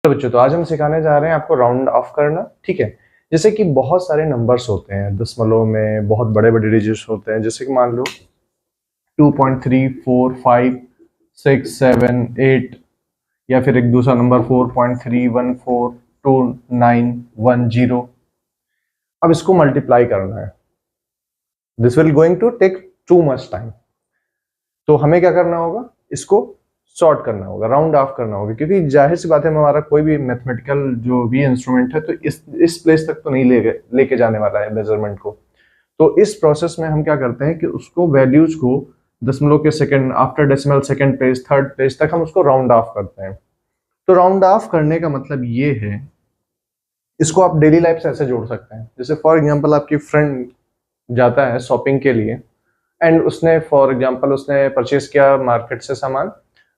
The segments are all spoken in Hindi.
तो बच्चों, तो आज हम सिखाने जा रहे हैं आपको राउंड ऑफ करना। ठीक है, जैसे कि बहुत सारे नंबर्स होते हैं दशमलव में, बहुत बड़े बड़े डिजिट्स होते हैं, जैसे कि मान लो 2.3, 4, 5, 6, 7, 8, या फिर एक दूसरा नंबर 4.3142910। अब इसको मल्टीप्लाई करना है। This will going to take too much time. तो हमें क्या करना होगा, इसको सॉर्ट करना होगा, राउंड ऑफ करना होगा, क्योंकि जाहिर सी बात है हमारा कोई भी मैथमेटिकल जो भी इंस्ट्रूमेंट है तो इस प्लेस तक तो नहीं लेके जाने वाला है मेजरमेंट को। तो इस प्रोसेस में हम क्या करते हैं कि उसको वैल्यूज को दशमलव के second, after decimal second place, third place तक हम उसको राउंड ऑफ करते हैं। तो राउंड ऑफ करने का मतलब ये है, इसको आप डेली लाइफ से ऐसे जोड़ सकते हैं। जैसे फॉर एग्जाम्पल आपकी फ्रेंड जाता है शॉपिंग के लिए एंड उसने फॉर एग्जाम्पल उसने परचेज किया मार्केट से सामान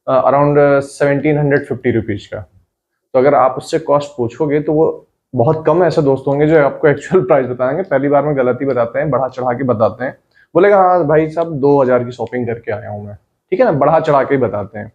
अराउंड 1750 रुपीज का। तो अगर आप उससे कॉस्ट पूछोगे तो वो बहुत कम ऐसे दोस्त होंगे जो आपको एक्चुअल प्राइस बताएंगे, पहली बार में गलती बताते हैं, बढ़ा चढ़ा के बताते हैं। बोलेगा हाँ भाई साहब 2000 की शॉपिंग करके आया हूँ मैं, ठीक है ना, बढ़ा चढ़ा के ही बताते हैं।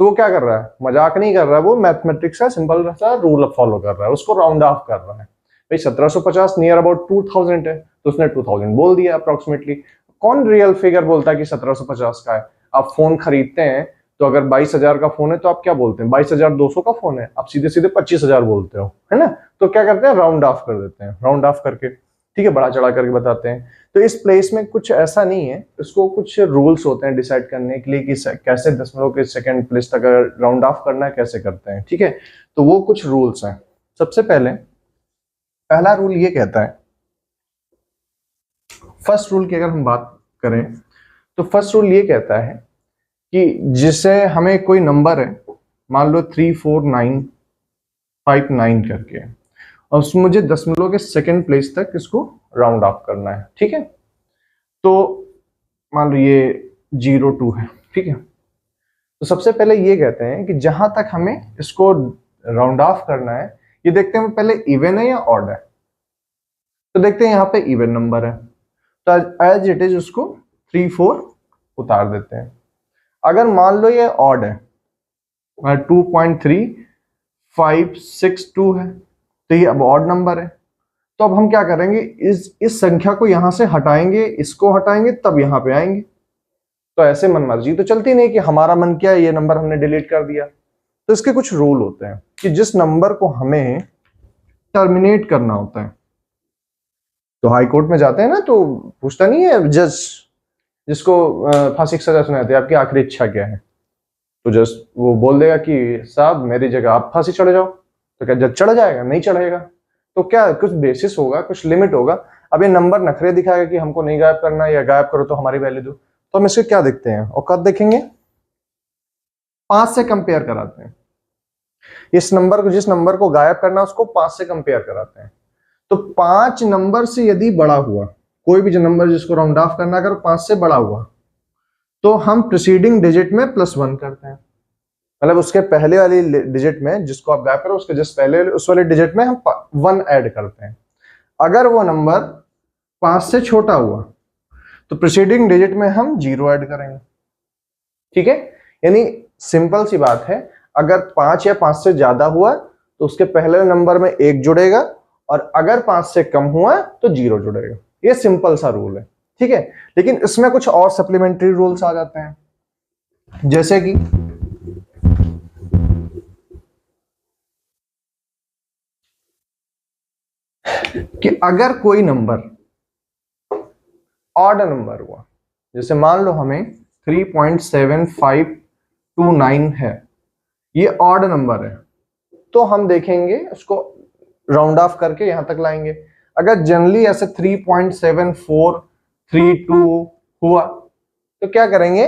तो वो क्या कर रहा है, मजाक नहीं कर रहा है, वो मैथमेटिक्स का सिंपल सा रूल फॉलो कर रहा है, उसको राउंड ऑफ कर रहा है। भाई 1750 नियर अबाउट 2000 है, तो उसने 2000 बोल दिया अप्रोक्सीमेटली। कौन रियल फिगर बोलता है कि 1750 का है? आप फोन खरीदते हैं तो अगर 22,000 का फोन है तो आप क्या बोलते हैं, 22,200 का फोन है, आप सीधे सीधे 25,000 बोलते हो, है ना। तो क्या करते हैं, राउंड ऑफ कर देते हैं, राउंड ऑफ करके ठीक है बड़ा चढ़ा करके बताते हैं। तो इस प्लेस में कुछ ऐसा नहीं है, इसको कुछ रूल्स होते हैं डिसाइड करने के लिए कि कैसे दशमलव के सेकंड प्लेस तक राउंड ऑफ करना है, कैसे करते हैं, ठीक है। तो वो कुछ रूल्स हैं। सबसे पहला रूल ये कहता है, फर्स्ट रूल की अगर हम बात करें तो फर्स्ट रूल ये कहता है कि जिसे हमें कोई नंबर है, मान लो 34959 करके, और उसमें मुझे दशमलव के सेकंड प्लेस तक इसको राउंड ऑफ करना है, ठीक है। तो मान लो ये 02 है, ठीक है। तो सबसे पहले ये कहते हैं कि जहां तक हमें इसको राउंड ऑफ करना है, ये देखते हैं पहले इवन है या ऑड है। तो देखते हैं यहाँ पे इवन नंबर है, तो एज इट इज उसको 34 उतार देते हैं। अगर मान लो ये ऑड है, 2.3562 है, तो ये अब ऑड नंबर है। तो अब हम क्या करेंगे, इस संख्या को यहां से हटाएंगे, इसको हटाएंगे, तब यहां पे आएंगे। तो ऐसे मनमर्जी तो चलती नहीं कि हमारा मन किया ये नंबर हमने डिलीट कर दिया। तो इसके कुछ रूल होते हैं कि जिस नंबर को हमें टर्मिनेट करना होता है, तो हाई कोर्ट में जाते हैं ना तो पूछता नहीं है जज, जिसको फांसी की सजा सुनाते हैं, आपकी आखिरी इच्छा क्या है, तो जज वो बोल देगा कि साहब मेरी जगह आप फांसी चढ़ जाओ। तो क्या जज चढ़ जाएगा? नहीं चढ़ेगा। तो क्या कुछ बेसिस होगा, कुछ लिमिट होगा। अब ये नंबर नखरे दिखाएगा कि हमको नहीं गायब करना, या गायब करो तो हमारी वैल्यू दो। तो हम इसके क्या देखते हैं, औकात देखेंगे, 5 से कंपेयर कराते हैं। इस नंबर को, जिस नंबर को गायब करना उसको 5 से कंपेयर कराते हैं। तो 5 नंबर से यदि बड़ा हुआ, कोई भी जो नंबर जिसको राउंड ऑफ करना, अगर 5 से बड़ा हुआ तो हम प्रीसीडिंग डिजिट में +1 करते हैं। मतलब उसके पहले वाली डिजिट में जिसको आप गायब करो, उसके जस्ट पहले उस वाले डिजिट में हम 1 ऐड करते हैं। अगर वो नंबर 5 से छोटा हुआ तो प्रीसीडिंग डिजिट में हम 0 ऐड करेंगे, ठीक है। यानी सिंपल सी बात है, अगर 5 या 5 से ज्यादा हुआ तो उसके पहले नंबर में 1 जुड़ेगा, और अगर 5 से कम हुआ तो 0 जुड़ेगा। ये सिंपल सा रूल है, ठीक है। लेकिन इसमें कुछ और सप्लीमेंट्री रूल्स आ जाते हैं, जैसे कि अगर कोई नंबर ऑड नंबर हुआ, जैसे मान लो हमें 3.7529 है, ये ऑड नंबर है, तो हम देखेंगे उसको राउंड ऑफ करके यहां तक लाएंगे। अगर जनरली ऐसे 3.7432 हुआ तो क्या करेंगे,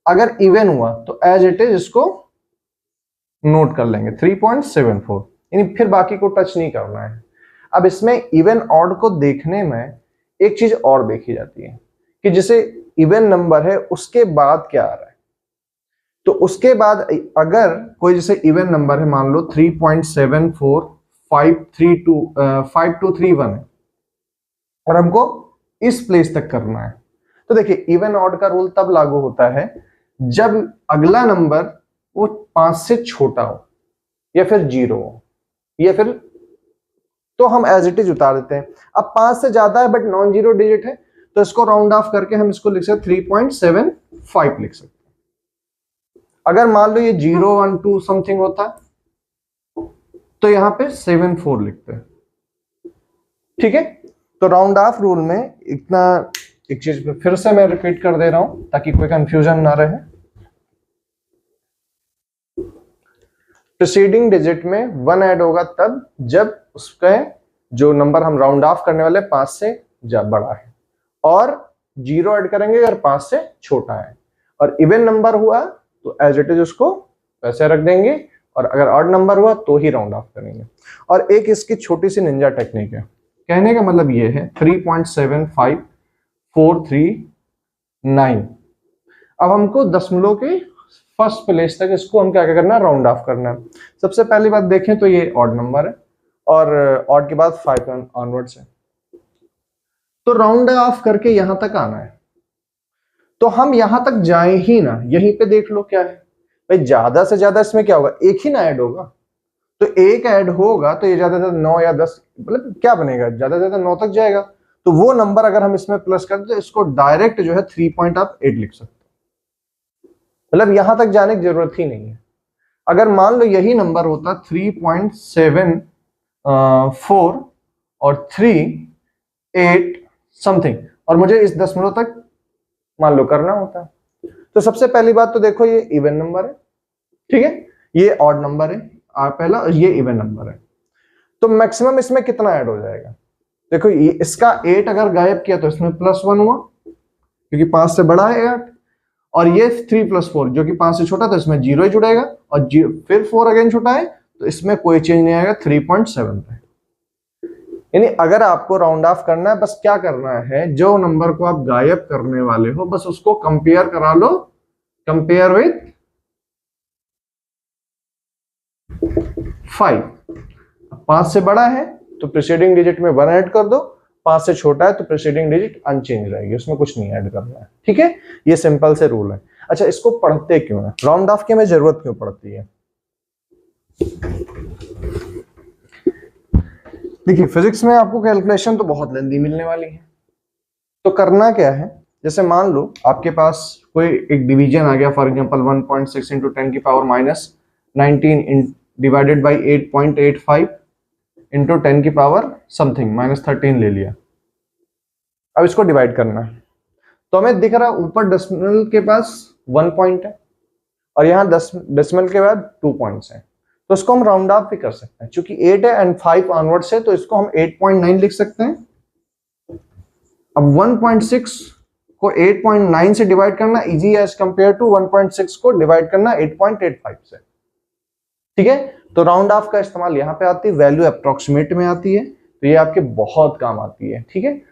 अगर इवन हुआ तो एज इट इज इसको नोट कर लेंगे 3.74, यानी फिर बाकी को टच नहीं करना है। अब इसमें इवन ऑड को देखने में एक चीज और देखी जाती है कि जैसे इवन नंबर है उसके बाद क्या आ रहा है। तो उसके बाद अगर कोई जैसे इवन नंबर है, मान लो 3.74532523 है, और हमको इस प्लेस तक करना है, तो देखिए इवन ऑड का रूल तब लागू होता है जब अगला नंबर वो 5 से छोटा हो। या फिर 0 या फिर, तो हम एज इट इज उतार देते हैं। अब 5 से ज्यादा है बट नॉन जीरो डिजिट है, तो इसको राउंड ऑफ करके हम इसको लिख सकते 3.75 लिख सकते हैं। अगर मान लो ये 0 1 2 समथिंग होता तो यहां पे 7 4 लिखते हैं। ठीक है, तो राउंड ऑफ रूल में इतना, एक चीज फिर से मैं रिपीट कर दे रहा हूं ताकि कोई कंफ्यूजन ना रहे। प्रीसीडिंग डिजिट में 1 ऐड होगा तब जब उसका जो नंबर हम राउंड ऑफ करने वाले 5 से बड़ा है, और 0 ऐड करेंगे अगर 5 से छोटा है, और इवन नंबर हुआ तो एज इट इज उसको वैसे रख देंगे, और अगर ऑड नंबर हुआ तो ही राउंड ऑफ करेंगे। और एक इसकी छोटी सी निंजा टेक्निक है, कहने का मतलब ये है 3.75439। अब हमको दशमलव के फर्स्ट प्लेस तक इसको हम क्या करना है, राउंड ऑफ करना है। सबसे पहली बात देखें तो ये ऑड नंबर है, और ऑड के बाद 5 ऑनवर्ड्स है, तो राउंड ऑफ करके यहां तक आना है। तो हम यहां तक जाए ही ना, यहीं पे देख लो क्या है भाई, ज्यादा से ज्यादा इसमें क्या होगा, एक ही ना ऐड होगा, तो एक ऐड होगा तो ये ज्यादा से ज्यादा 9 या 10, मतलब क्या बनेगा, ज्यादा से ज्यादा 9 तक जाएगा। तो वो नंबर अगर हम इसमें प्लस कर दे तो इसको डायरेक्ट जो है 3.8 लिख सकते हैं, मतलब यहां तक जाने की जरूरत ही नहीं है। अगर मान लो यही नंबर होता 3.74 और 38 समथिंग, और मुझे इस दशमलव तक मान लो करना होता, तो सबसे पहली बात तो देखो ये इवन नंबर है, ठीक है, ये ऑड नंबर है पहला, और ये इवन नंबर है, तो मैक्सिमम इसमें कितना ऐड हो जाएगा। देखो ये इसका 8 अगर गायब किया तो इसमें +1 हुआ क्योंकि 5 से बड़ा है 8, और ये 3 + 4 जो कि 5 से छोटा, तो इसमें 0 ही जुड़ेगा, और फिर 4 अगेन छोटा है तो इसमें कोई चेंज नहीं आएगा 3.7 पे। यानी अगर आपको राउंड ऑफ करना है, बस क्या करना है, जो नंबर को आप गायब करने वाले हो बस उसको कंपेयर करा लो, कंपेयर विथ 5। 5 से बड़ा है तो प्रीसीडिंग डिजिट में 1 ऐड कर दो, 5 से छोटा है तो प्रीसीडिंग डिजिट अनचेंज रहेगी, उसमें कुछ नहीं ऐड करना है। ठीक है, ये सिंपल से रूल है। अच्छा, इसको पढ़ते क्यों है, राउंड ऑफ की हमें जरूरत क्यों पड़ती है। देखिए फिजिक्स में आपको कैलकुलेशन तो बहुत लेंदी मिलने वाली है, तो करना क्या है, जैसे मान लो आपके पास कोई एक डिवीजन आ गया, for example 1.6 × 10⁻⁻19 divided by 8.85 × 10⁻⁻ something -13 ले लिया। अब इसको डिवाइड करना है, तो हमें दिख रहा है ऊपर डेसिमल के पास 1 पॉइंट है और यहाँ डेसिमल के बाद 2 पॉइंट्स हैं, तो इसको हम राउंड ऑफ भी कर सकते हैं, क्योंकि 8 है एंड 5 ऑनवर्ड्स है तो इसको हम 8.9 लिख सकते हैं। अब 1.6 को 8.9 से डिवाइड करना इजी है एज कंपेयर टू 1.6 को डिवाइड करना 8.85 से। ठीक है, तो राउंड ऑफ का इस्तेमाल यहाँ पे आती है, वैल्यू अप्रोक्सीमेट में आती है, तो ये आपके बहुत काम आती है। ठीक है,